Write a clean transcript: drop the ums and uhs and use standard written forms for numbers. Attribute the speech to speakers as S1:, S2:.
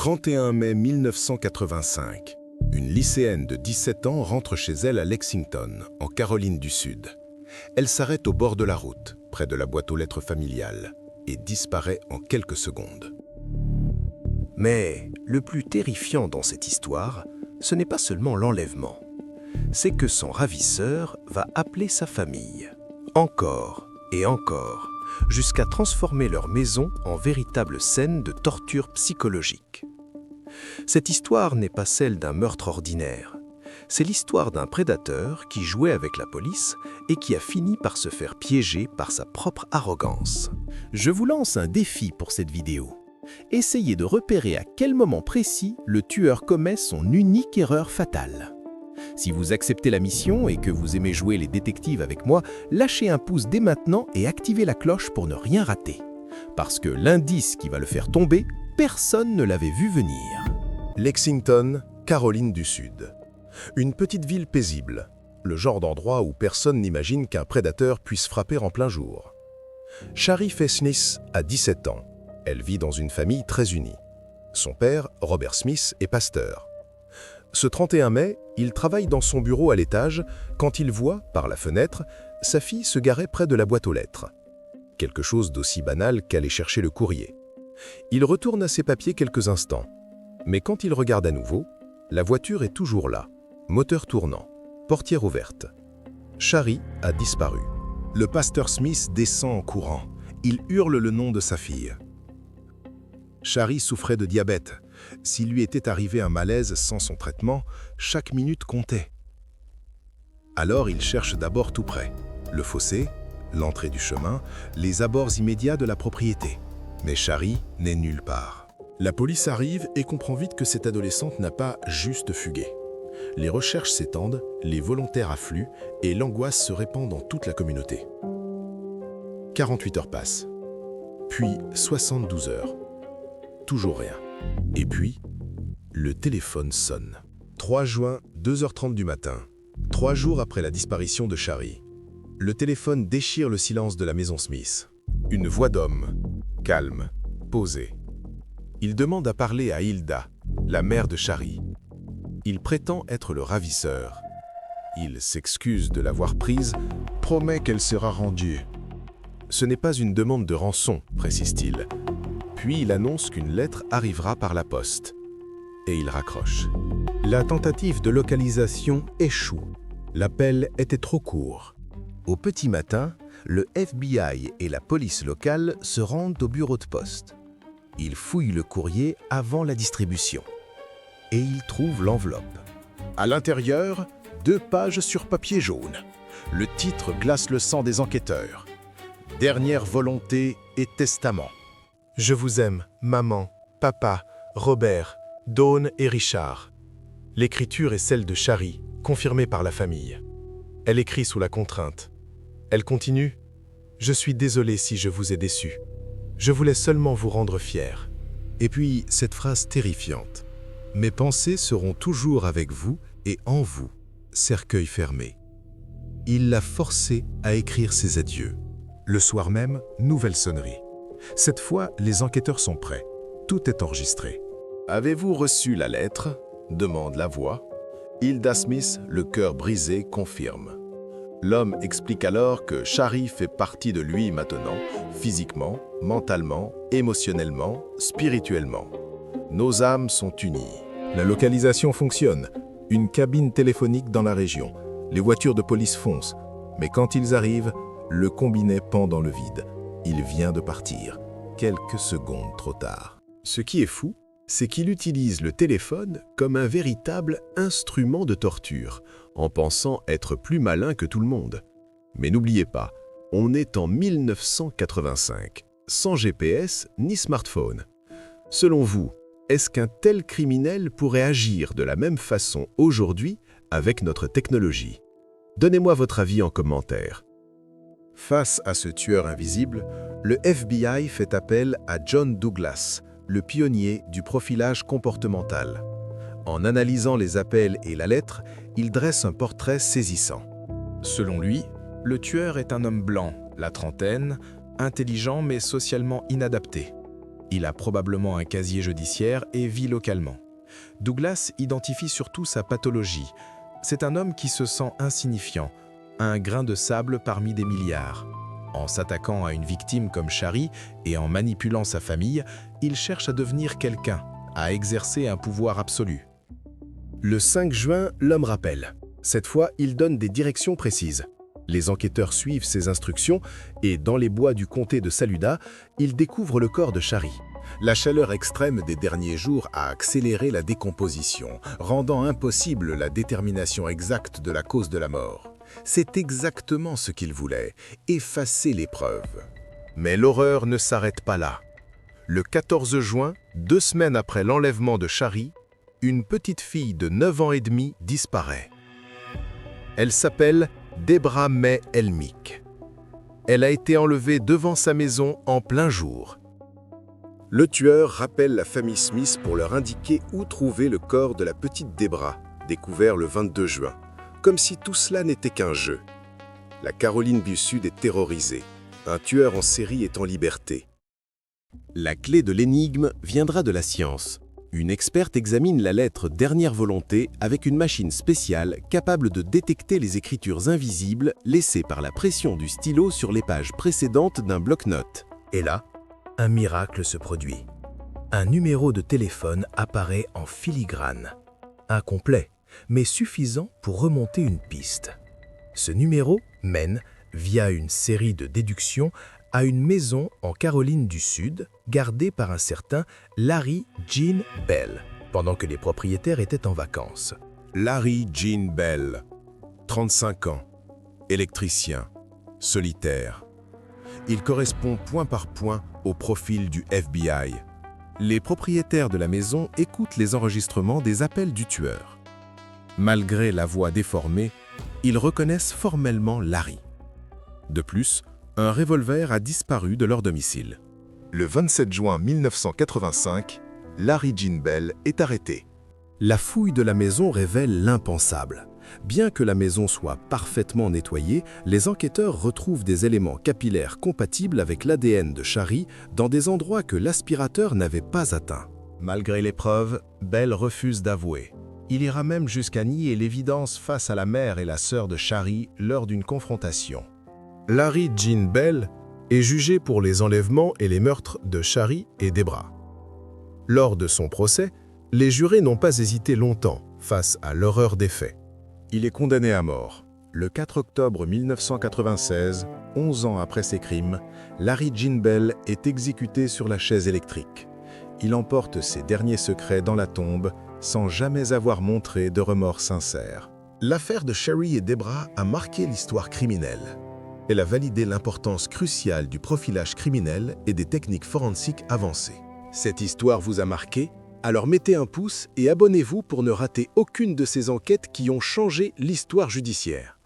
S1: 31 mai 1985. Une lycéenne de 17 ans rentre chez elle à Lexington, en Caroline du Sud. Elle s'arrête au bord de la route, près de la boîte aux lettres familiale, et disparaît en quelques secondes.
S2: Mais le plus terrifiant dans cette histoire, ce n'est pas seulement l'enlèvement. C'est que son ravisseur va appeler sa famille, encore et encore, jusqu'à transformer leur maison en véritable scène de torture psychologique. Cette histoire n'est pas celle d'un meurtre ordinaire. C'est l'histoire d'un prédateur qui jouait avec la police et qui a fini par se faire piéger par sa propre arrogance.
S3: Je vous lance un défi pour cette vidéo. Essayez de repérer à quel moment précis le tueur commet son unique erreur fatale. Si vous acceptez la mission et que vous aimez jouer les détectives avec moi, lâchez un pouce dès maintenant et activez la cloche pour ne rien rater. Parce que l'indice qui va le faire tomber, personne ne l'avait vu venir.
S1: Lexington, Caroline du Sud. Une petite ville paisible, le genre d'endroit où personne n'imagine qu'un prédateur puisse frapper en plein jour. Shari Faye Smith a 17 ans. Elle vit dans une famille très unie. Son père, Robert Smith, est pasteur. Ce 31 mai, il travaille dans son bureau à l'étage quand il voit, par la fenêtre, sa fille se garer près de la boîte aux lettres. Quelque chose d'aussi banal qu'aller chercher le courrier. Il retourne à ses papiers quelques instants. Mais quand il regarde à nouveau, la voiture est toujours là, moteur tournant, portière ouverte. Shari a disparu. Le pasteur Smith descend en courant. Il hurle le nom de sa fille. Shari souffrait de diabète. S'il lui était arrivé un malaise sans son traitement, chaque minute comptait. Alors il cherche d'abord tout près. Le fossé, l'entrée du chemin, les abords immédiats de la propriété. Mais Shari n'est nulle part. La police arrive et comprend vite que cette adolescente n'a pas juste fugué. Les recherches s'étendent, les volontaires affluent et l'angoisse se répand dans toute la communauté. 48 heures passent, puis 72 heures. Toujours rien. Et puis, le téléphone sonne. 3 juin, 2h30 du matin, 3 jours après la disparition de Shari. Le téléphone déchire le silence de la maison Smith. Une voix d'homme, calme, posée. Il demande à parler à Hilda, la mère de Shari. Il prétend être le ravisseur. Il s'excuse de l'avoir prise, promet qu'elle sera rendue. Ce n'est pas une demande de rançon, précise-t-il. Puis il annonce qu'une lettre arrivera par la poste. Et il raccroche. La tentative de localisation échoue. L'appel était trop court. Au petit matin, le FBI et la police locale se rendent au bureau de poste. Ils fouillent le courrier avant la distribution. Et ils trouvent l'enveloppe. À l'intérieur, 2 pages sur papier jaune. Le titre glace le sang des enquêteurs. Dernière volonté et testament. Je vous aime, maman, papa, Robert, Dawn et Richard. L'écriture est celle de Shari, confirmée par la famille. Elle écrit sous la contrainte. Elle continue. Je suis désolée si je vous ai déçu. Je voulais seulement vous rendre fier. Et puis, cette phrase terrifiante. Mes pensées seront toujours avec vous et en vous, cercueil fermé. Il l'a forcée à écrire ses adieux. Le soir même, nouvelle sonnerie. Cette fois, les enquêteurs sont prêts. Tout est enregistré. Avez-vous reçu la lettre ? Demande la voix. Hilda Smith, le cœur brisé, confirme. L'homme explique alors que Shari fait partie de lui maintenant, physiquement, mentalement, émotionnellement, spirituellement. Nos âmes sont unies. La localisation fonctionne. Une cabine téléphonique dans la région. Les voitures de police foncent. Mais quand ils arrivent, le combiné pend dans le vide. Il vient de partir. Quelques secondes trop tard. Ce qui est fou, c'est qu'il utilise le téléphone comme un véritable instrument de torture, en pensant être plus malin que tout le monde. Mais n'oubliez pas, on est en 1985, sans GPS ni smartphone. Selon vous, est-ce qu'un tel criminel pourrait agir de la même façon aujourd'hui avec notre technologie? Donnez-moi votre avis en commentaire. Face à ce tueur invisible, le FBI fait appel à John Douglas, le pionnier du profilage comportemental. En analysant les appels et la lettre, il dresse un portrait saisissant. Selon lui, le tueur est un homme blanc, la trentaine, intelligent mais socialement inadapté.
S3: Il a probablement un casier judiciaire et vit localement. Douglas identifie surtout sa pathologie. C'est un homme qui se sent insignifiant, un grain de sable parmi des milliards. En s'attaquant à une victime comme Shari et en manipulant sa famille, il cherche à devenir quelqu'un, à exercer un pouvoir absolu.
S1: Le 5 juin, l'homme rappelle. Cette fois, il donne des directions précises. Les enquêteurs suivent ses instructions et, dans les bois du comté de Saluda, ils découvrent le corps de Shari. La chaleur extrême des derniers jours a accéléré la décomposition, rendant impossible la détermination exacte de la cause de la mort. C'est exactement ce qu'il voulait, effacer les preuves. Mais l'horreur ne s'arrête pas là. Le 14 juin, 2 semaines après l'enlèvement de Shari, une petite fille de 9 ans et demi disparaît. Elle s'appelle Debra May Elmick. Elle a été enlevée devant sa maison en plein jour. Le tueur rappelle la famille Smith pour leur indiquer où trouver le corps de la petite Debra, découvert le 22 juin. Comme si tout cela n'était qu'un jeu. La Caroline du Sud est terrorisée. Un tueur en série est en liberté. La clé de l'énigme viendra de la science. Une experte examine la lettre Dernière Volonté avec une machine spéciale capable de détecter les écritures invisibles laissées par la pression du stylo sur les pages précédentes d'un bloc-notes. Et là, un miracle se produit. Un numéro de téléphone apparaît en filigrane. Incomplet, mais suffisant pour remonter une piste. Ce numéro mène, via une série de déductions, à une maison en Caroline du Sud, gardée par un certain Larry Gene Bell, pendant que les propriétaires étaient en vacances. Larry Gene Bell, 35 ans, électricien, solitaire. Il correspond point par point au profil du FBI. Les propriétaires de la maison écoutent les enregistrements des appels du tueur. Malgré la voix déformée, ils reconnaissent formellement Larry. De plus, un revolver a disparu de leur domicile. Le 27 juin 1985, Larry Gene Bell est arrêté. La fouille de la maison révèle l'impensable. Bien que la maison soit parfaitement nettoyée, les enquêteurs retrouvent des éléments capillaires compatibles avec l'ADN de Shari dans des endroits que l'aspirateur n'avait pas atteints. Malgré les preuves, Bell refuse d'avouer. Il ira même jusqu'à nier l'évidence face à la mère et la sœur de Shari lors d'une confrontation. Larry Gene Bell est jugé pour les enlèvements et les meurtres de Shari et Debra. Lors de son procès, les jurés n'ont pas hésité longtemps face à l'horreur des faits. Il est condamné à mort. Le 4 octobre 1996, 11 ans après ses crimes, Larry Gene Bell est exécuté sur la chaise électrique. Il emporte ses derniers secrets dans la tombe sans jamais avoir montré de remords sincères. L'affaire de Shari et Debra a marqué l'histoire criminelle. Elle a validé l'importance cruciale du profilage criminel et des techniques forensiques avancées. Cette histoire vous a marqué? Alors mettez un pouce et abonnez-vous pour ne rater aucune de ces enquêtes qui ont changé l'histoire judiciaire.